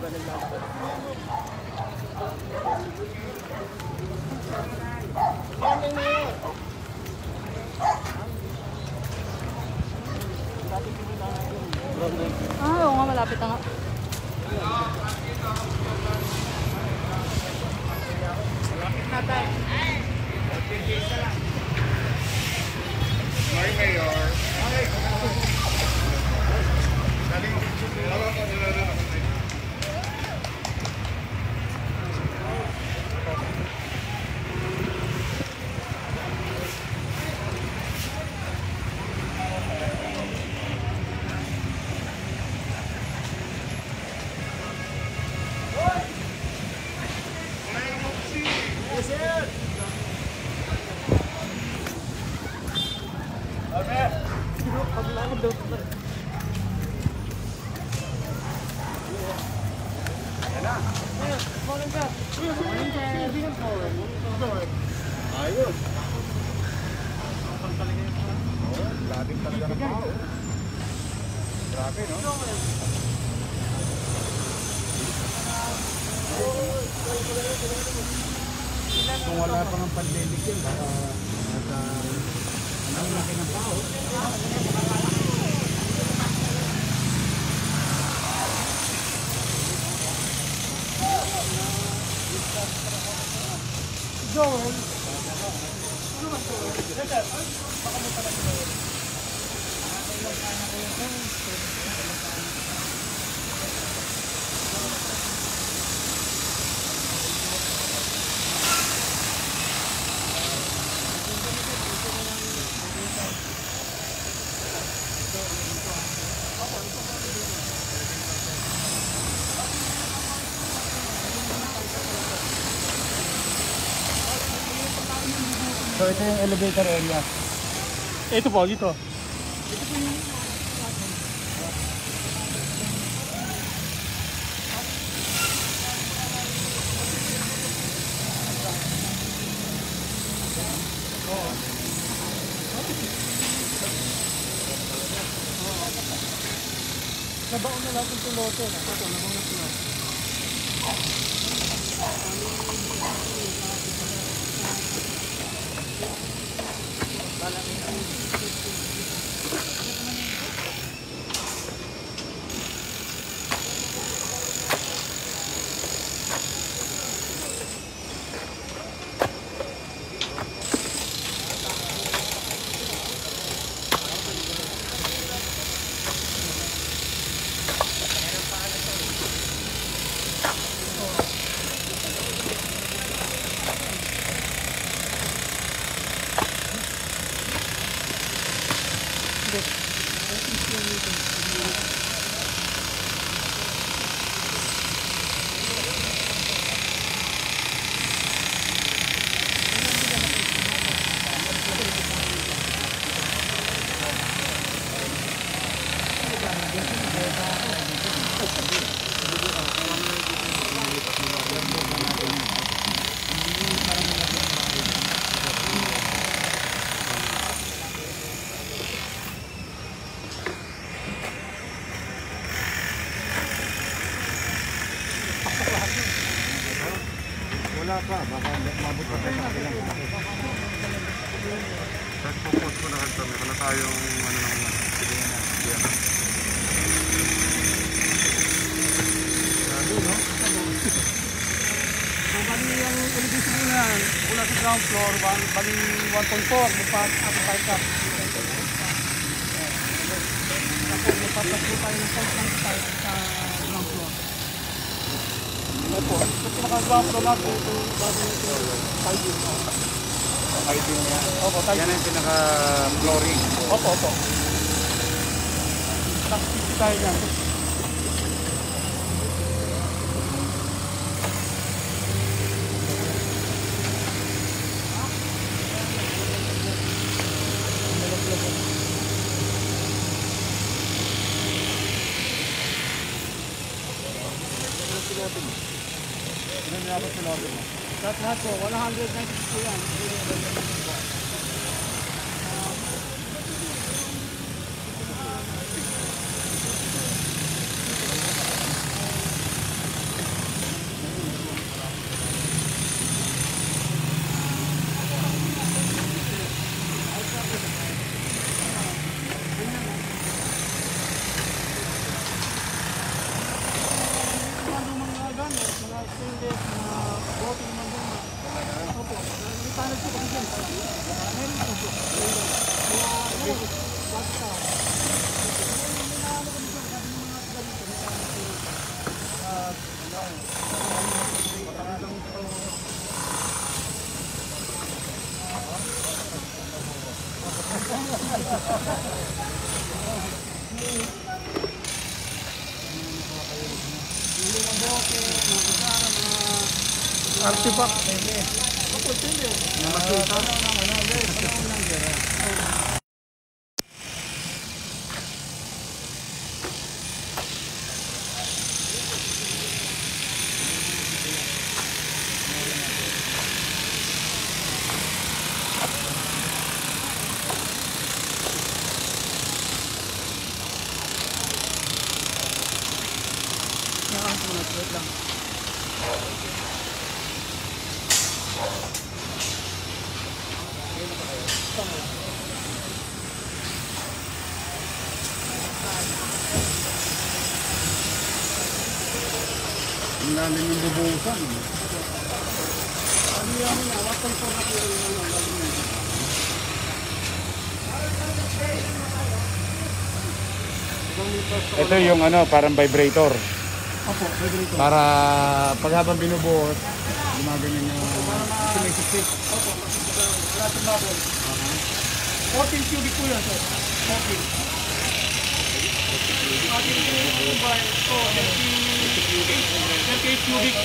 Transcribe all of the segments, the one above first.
Oo nga, malapit na nga. Malapit na tayo. Morning, Mayor. Ayos. Labing talaga ng tao. Grabe, no? Kung wala pa ng pandemic yun, baka ang laki ng tao. Joel. So ito yung elevator area. Ito po, dito. Nabaon na natin itong lote. Ito, nabaon na sila. Wala pa, baka mabot pa tayo sa kailang. Kahit po-post ko na kami, wala tayong ano naman. Sige na, yan. Lalo, no? So, bali yung elevation nila, mula sa ground floor, bali 1.4, lupat at 5 cup. Tapos, napapaslo tayo ng 5.5 sa ground floor. Opo, kasi naka-ground floor natin ito bago ito siding. Siding niya? Opo, siding. Yan ang pinaka-flooring? Opo, opo. Tapos piti tayo yan. Ilan dapat sa lobby mo? Lahat po, 196 po yan. Artifact. Ang lalim ng bubuhusan. Ito yung ano, parang vibrator. Opo, vibrator. Para pag habang binubuhos, gumaganyan yung... Ito may sipsip. Opo, wala itong bubble. 14 cubic po yan, sir. 14. Ating kumbay, ito, 38 cubic.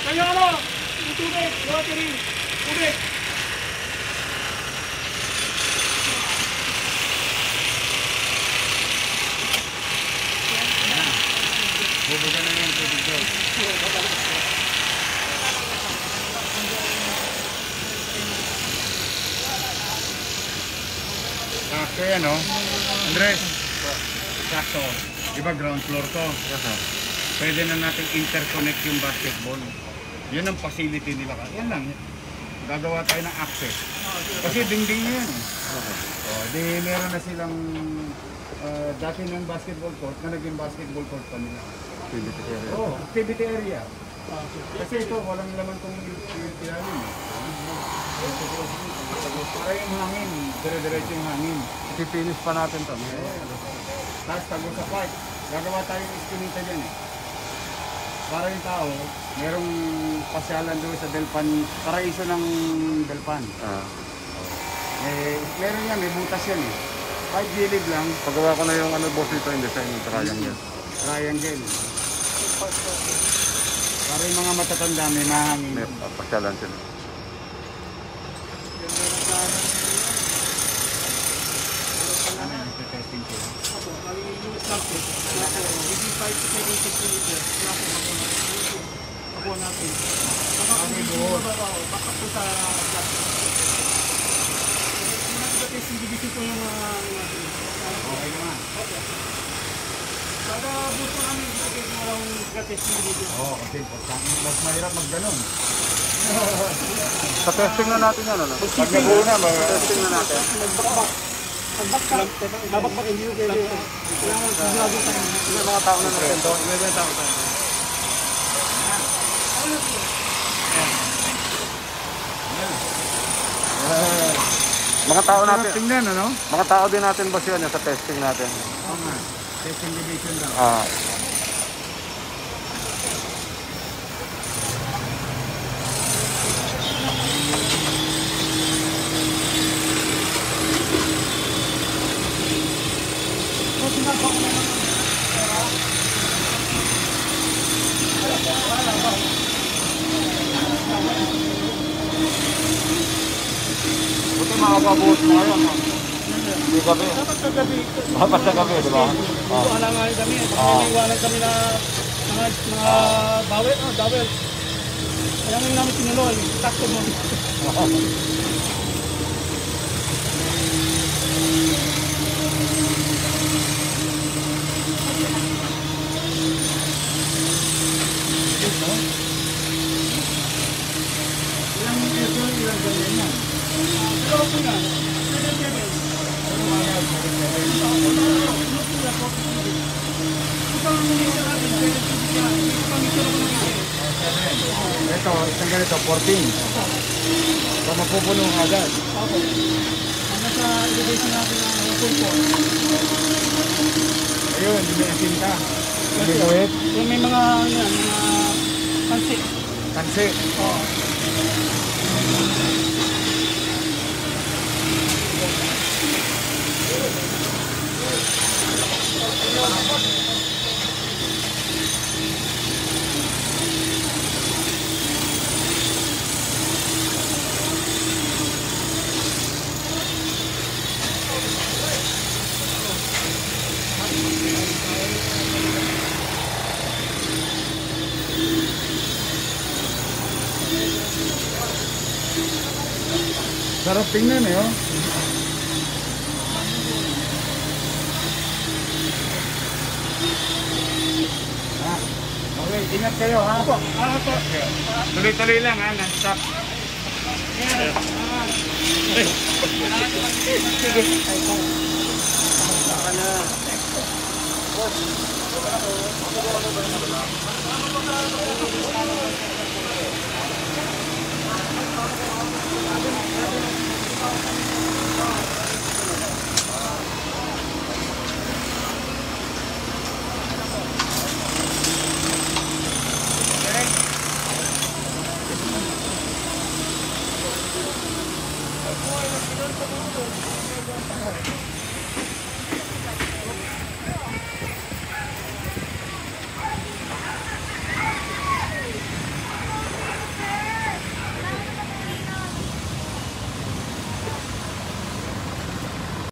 Kaya ano, yung tubig, battery, tubig. Bubugan na yung tubig doon. Sakto yan, no? Andres, sakto. Diba ground floor to? Pwede na natin interconnect yung basketball. Yan ang facility nila. Yan lang. Gagawa tayo ng access. Kasi dingding na yan. O, di meron na silang dati ng basketball court na naging basketball court pa nila. Activity area. Oo, activity area. Kasi ito, walang laman kung ilalim. Para yung hangin, dire-diretso yung hangin. Ipipinis pa natin to. Tapos tago sa park, gagawa tayo ng iskinita dyan eh. Para yung tao, merong pasyalan doon sa Delpan, paraiso ng Delpan. Meron yan, may butas yan eh. Kahit gilid lang. Pagawa ko na yung ano boss ito yung design ng triangle. Triangle. Para yung mga matatanda, may mahangin. May pasyalan sila. Ano yung testing ko? Ako natin. Okay, buhos. Baka po sa testing division ko yung Okay naman. kada buto namin ilagay mo lang testing division. Oo, kasi mas mahirap magganon. Sa testing na natin yan, ano? Pag nabuo na, Testing na natin. Babakbak, hindi yung pwede. May mga tao na natin to. May mga tao tayo. Mga tao natin. tingnan, ano? Mga tao din natin boss yun sa testing natin. Oo nga. Testing division lang. Buti makapabuhos mo ngayon. Hindi gabi. Dapat sa gabi. Dapat sa gabi, di ba? Wala nga kami. Iwanan kami na mga bawel. Bawel. Kaya ngayon namin sinuloy. Takto mo. Ilang peso, ilang ganyan yan. Pero po yan. Ito, isang ganito, 14. So, mapupuno agad. Opo. Ang nasa elevation natin ng 1.4. Ayun, may asinta. Hindi guhit. Yung may mga, ano yan, mga pansi. Kansi. Oo. Sarap tingnan eh, oh. Ah, okay, ingat kayo ha. Opo. Opo. Tuloy-tuloy lang ha, non-stop.